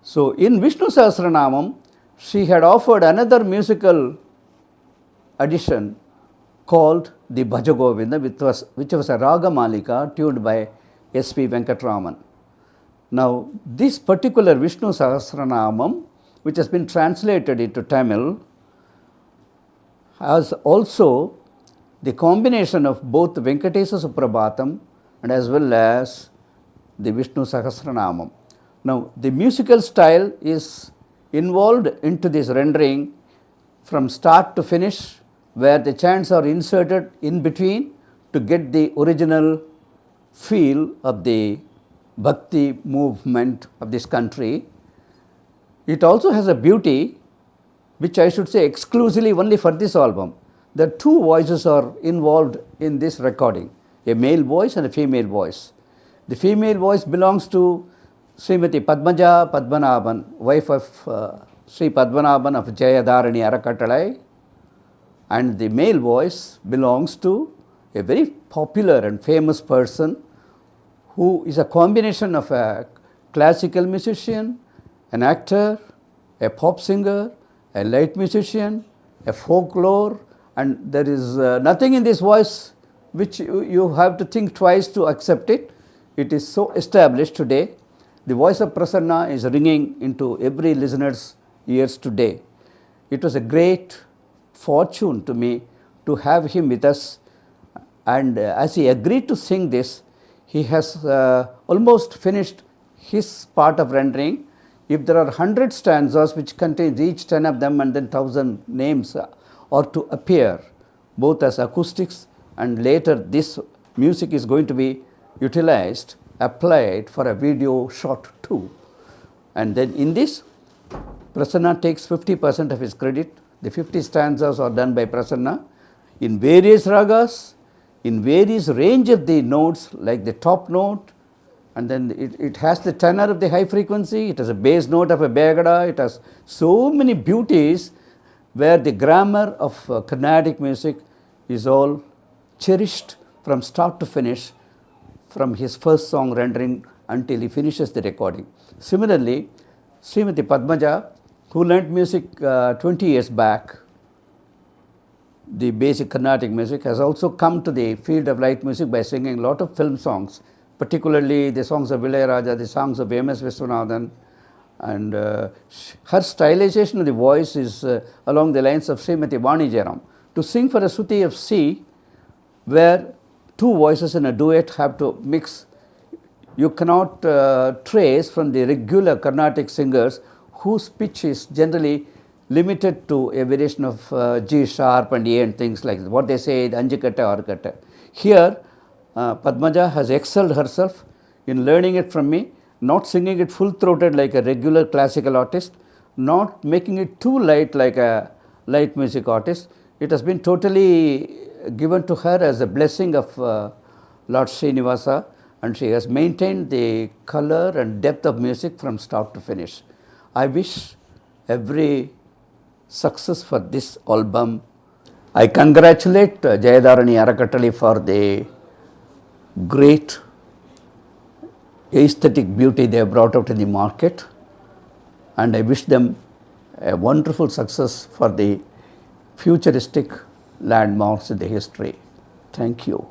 So in Vishnu Sahasranamam, she had offered another musical addition called the Bhajagovinda, which was a Raga Malika tuned by S.P. Venkatraman. Now, this particular Vishnu Sahasranamam, which has been translated into Tamil, has also the combination of both Venkatesa Suprabhatam and as well as the Vishnu Sahasranamam. Now, the musical style is involved into this rendering from start to finish, where the chants are inserted in between to get the original feel of the bhakti movement of this country. It also has a beauty which I should say exclusively only for this album. The two voices are involved in this recording, a male voice and a female voice. The female voice belongs to Srimati Padmaja Padmanabhan, wife of Sri Padmanabhan of Jayadharani Arakattalai, and the male voice belongs to a very popular and famous person who is a combination of a classical musician, an actor, a pop singer, a light musician, a folklore, and there is nothing in this voice which you have to think twice to accept it. It is so established today. The voice of Prasanna is ringing into every listener's ears today. It was a great fortune to me to have him with us, and as he agreed to sing this, he has almost finished his part of rendering. If there are 100 stanzas which contains each 10 of them and then 1000 names are to appear both as acoustics, and later this music is going to be utilized, applied for a video shot too. And then in this, Prasanna takes 50% of his credit. The 50 stanzas are done by Prasanna in various ragas, in various range of the notes, like the top note, and then it has the tenor of the high frequency, it has a bass note of a Begada, it has so many beauties where the grammar of Carnatic music is all cherished from start to finish, from his first song rendering until he finishes the recording. Similarly, Srimati Padmaja, who learnt music 20 years back, the basic Carnatic music, has also come to the field of light music by singing a lot of film songs, particularly the songs of Ilayaraja, the songs of M.S. Viswanathan, and her stylization of the voice is along the lines of Srimati Vani Jairam. To sing for a Suti of C, where two voices in a duet have to mix, you cannot trace from the regular Carnatic singers whose pitch is generally limited to a variation of G sharp and A and things like that. What they say, Anjikatta or Katta. Here, Padmaja has excelled herself in learning it from me, not singing it full-throated like a regular classical artist, not making it too light like a light music artist. It has been totally given to her as a blessing of Lord Srinivasa, and she has maintained the color and depth of music from start to finish. I wish every success for this album. I congratulate Jayadharani Arakattalai for the great aesthetic beauty they have brought out in the market, and I wish them a wonderful success for the futuristic landmarks in the history. Thank you.